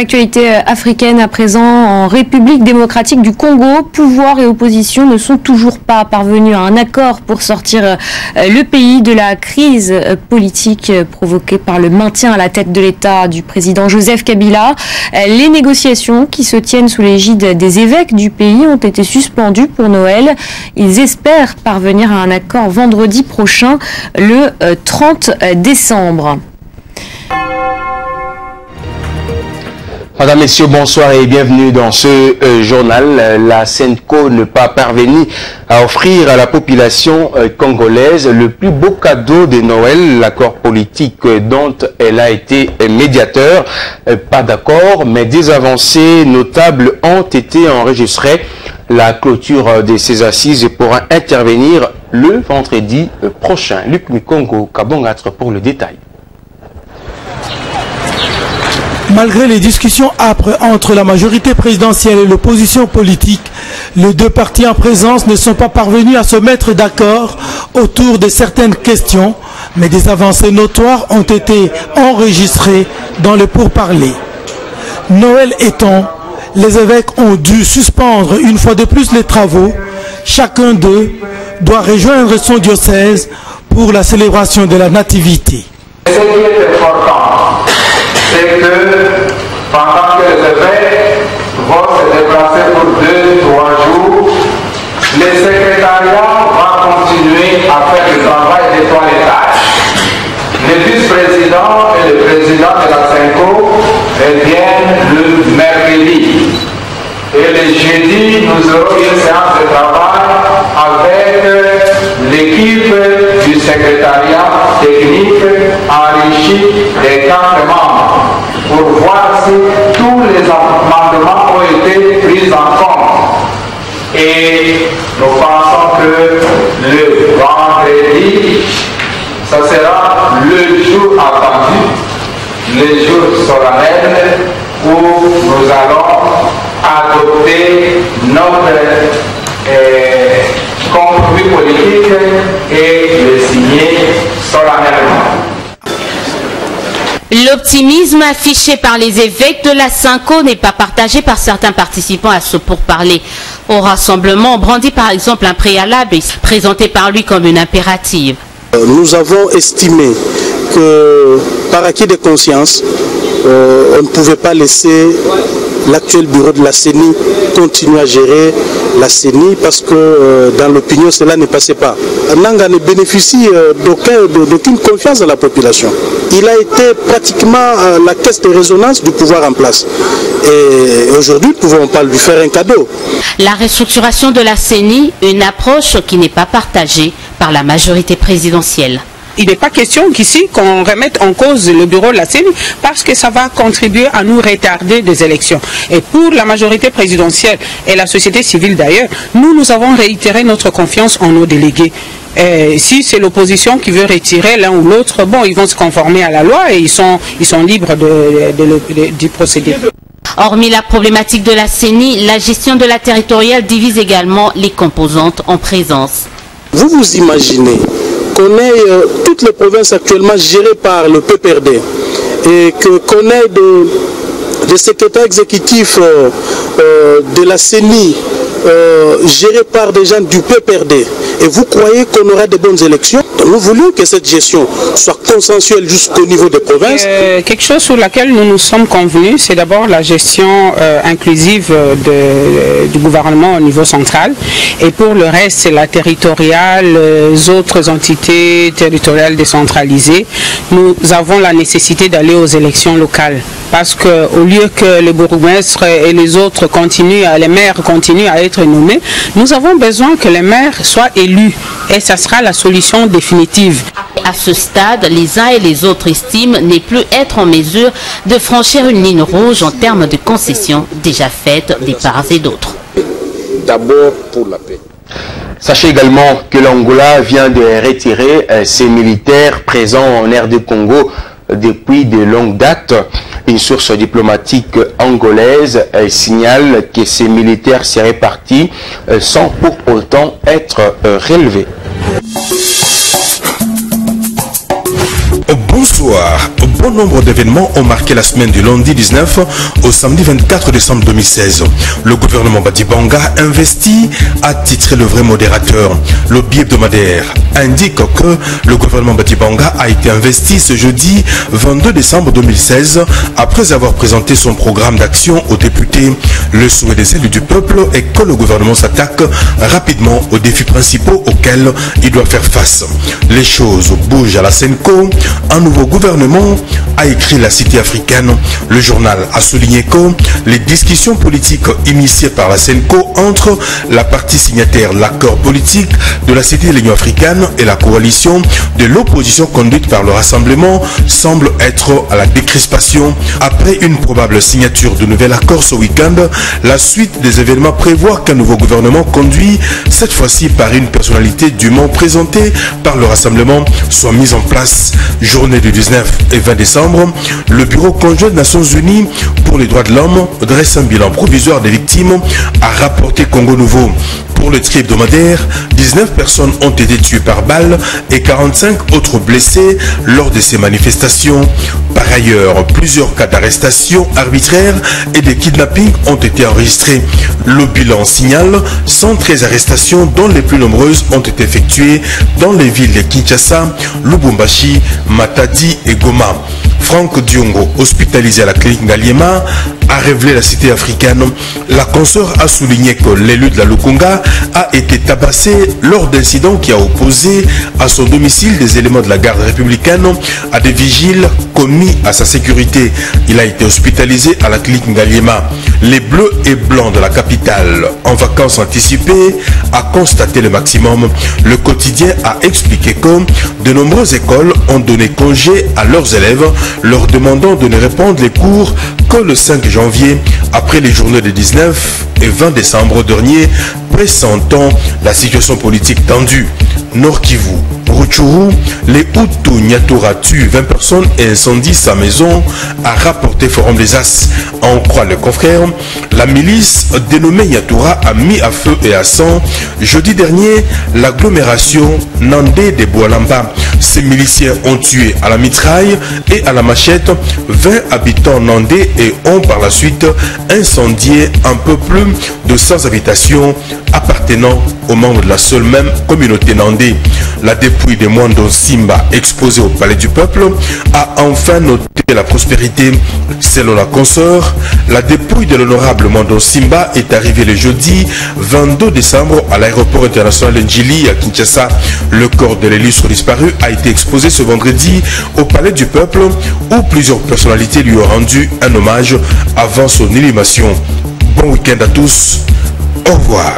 l'actualité africaine à présent, en République démocratique du Congo, pouvoir et opposition ne sont toujours pas parvenus à un accord pour sortir le pays de la crise politique provoquée par le maintien à la tête de l'État du président Joseph Kabila. Les négociations qui se tiennent sous l'égide des évêques du pays ont été suspendues pour Noël. Ils espèrent parvenir à un accord vendredi prochain, le 30 décembre. Mesdames, Messieurs, bonsoir et bienvenue dans ce journal. La SENCO n'est pas parvenue à offrir à la population congolaise le plus beau cadeau de Noël, l'accord politique dont elle a été médiateur. Pas d'accord, mais des avancées notables ont été enregistrées. La clôture de ces assises pourra intervenir le vendredi prochain. Luc Mikongo, Kabongatre pour le détail. Malgré les discussions âpres entre la majorité présidentielle et l'opposition politique, les deux partis en présence ne sont pas parvenus à se mettre d'accord autour de certaines questions, mais des avancées notoires ont été enregistrées dans les pourparlers. Noël étant, les évêques ont dû suspendre une fois de plus les travaux. Chacun d'eux doit rejoindre son diocèse pour la célébration de la Nativité. Ce qui est important, c'est que pendant que les évêques vont se déplacer pour 2-3 jours, les secrétariats vont continuer à faire le travail de toilettage. Le vice-président et le président de la SENCO reviennent le mercredi. Et le jeudi, nous aurons une séance de travail avec l'équipe du secrétariat technique enrichi des 4 membres pour voir si tous les amendements ont été pris en compte. Et nous pensons que le vendredi, ça sera le jour attendu, le jour solennel où nous allons adopter notre compromis politique et le signer solennellement. L'optimisme affiché par les évêques de la SENCO n'est pas partagé par certains participants à ce pourparler. Au rassemblement, brandit par exemple un préalable présenté par lui comme une impérative. Nous avons estimé que par acquis de conscience, on ne pouvait pas laisser l'actuel bureau de la CENI continuer à gérer la CENI parce que dans l'opinion cela ne passait pas. Nanga ne bénéficie d'aucune confiance dans la population. Il a été pratiquement la caisse de résonance du pouvoir en place. Et aujourd'hui, nous ne pouvons pas lui faire un cadeau. La restructuration de la CENI, une approche qui n'est pas partagée par la majorité présidentielle. Il n'est pas question qu'ici qu'on remette en cause le bureau de la CENI parce que ça va contribuer à nous retarder des élections. Et pour la majorité présidentielle et la société civile d'ailleurs, nous avons réitéré notre confiance en nos délégués. Et si c'est l'opposition qui veut retirer l'un ou l'autre, bon, ils vont se conformer à la loi et ils sont libres d'y procéder. Hormis la problématique de la CENI, la gestion de la territoriale divise également les composantes en présence. Vous vous imaginez qu'on ait toutes les provinces actuellement gérées par le PPRD et qu'on ait des secrétaires exécutifs de la CENI gérés par des gens du PPRD. Et vous croyez qu'on aura de bonnes élections? Nous voulons que cette gestion soit consensuelle jusqu'au niveau des provinces. Quelque chose sur laquelle nous nous sommes convenus, c'est d'abord la gestion inclusive du gouvernement au niveau central. Et pour le reste, c'est la territoriale, les autres entités territoriales décentralisées. Nous avons la nécessité d'aller aux élections locales. Parce qu'au lieu que les bourgmestres et les autres les maires continuent à être nommés, nous avons besoin que les maires soient élus. Et ça sera la solution définitive. À ce stade, les uns et les autres estiment ne plus être en mesure de franchir une ligne rouge en termes de concessions déjà faites des parts et d'autres. D'abord pour la paix. Sachez également que l'Angola vient de retirer ses militaires présents en RD Congo depuis de longues dates. Une source diplomatique angolaise signale que ces militaires seraient partis sans pour autant être relevés. Bonsoir, bon nombre d'événements ont marqué la semaine du lundi 19 au samedi 24 décembre 2016. Le gouvernement Badibanga investit, a titré le vrai modérateur. Le billet hebdomadaire indique que le gouvernement Badibanga a été investi ce jeudi 22 décembre 2016 après avoir présenté son programme d'action aux députés. Le souhait des élus du peuple est que le gouvernement s'attaque rapidement aux défis principaux auxquels il doit faire face. Les choses bougent à la Senco. Un nouveau gouvernement, a écrit la Cité africaine. Le journal a souligné que les discussions politiques initiées par la Senco entre la partie signataire de l'accord politique de la Cité de l'Union africaine et la coalition de l'opposition conduite par le rassemblement semblent être à la décrispation. Après une probable signature de nouvel accord ce week-end, la suite des événements prévoit qu'un nouveau gouvernement conduit, cette fois-ci par une personnalité dûment présentée par le rassemblement, soit mise en place. Journée du 19 et 20 décembre, le Bureau conjoint des Nations Unies pour les droits de l'homme dresse un bilan provisoire des victimes, a rapporté Congo Nouveau. Pour le tri hebdomadaire, 19 personnes ont été tuées par balle et 45 autres blessées lors de ces manifestations. Par ailleurs, plusieurs cas d'arrestation arbitraire et de kidnapping ont été enregistrés. Le bilan signale 113 arrestations dont les plus nombreuses ont été effectuées dans les villes de Kinshasa, Lubumbashi, Matadi et Goma. Franck Diongo, hospitalisé à la clinique Ngaliema, a révélé la Cité africaine. La consoeur a souligné que l'élu de la Lukunga a été tabassé lors d'incidents qui a opposé à son domicile des éléments de la garde républicaine à des vigiles commis à sa sécurité. Il a été hospitalisé à la clinique Ngaliema. Les bleus et blancs de la capitale en vacances anticipées a constaté le maximum. Le quotidien a expliqué que de nombreuses écoles ont donné congé à leurs élèves, leur demandant de ne reprendre les cours que le 5 janvier, après les journées de 19 et 20 décembre dernier, pressentant la situation politique tendue. Nord Kivu, Rutshuru, les Hutus Nyatura tuent 20 personnes et incendient sa maison, a rapporté Forum des As. En croit le confrère, la milice dénommée Nyatura a mis à feu et à sang jeudi dernier l'agglomération Nandé de Boalamba. Ces miliciens ont tué à la mitraille et à la machette 20 habitants nandais et ont par la suite incendié un peu plus de 100 habitations appartenant aux membres de la seule même communauté nandais. La dépouille de Mwando Simba exposée au Palais du Peuple a enfin noté la prospérité. Selon la consoeur, la dépouille de l'honorable Mwando Simba est arrivée le jeudi 22 décembre à l'aéroport international de Njili à Kinshasa. Le corps de l'illustre disparu a été exposé ce vendredi au Palais du Peuple où plusieurs personnalités lui ont rendu un hommage avant son inhumation. Bon week-end à tous. Au revoir.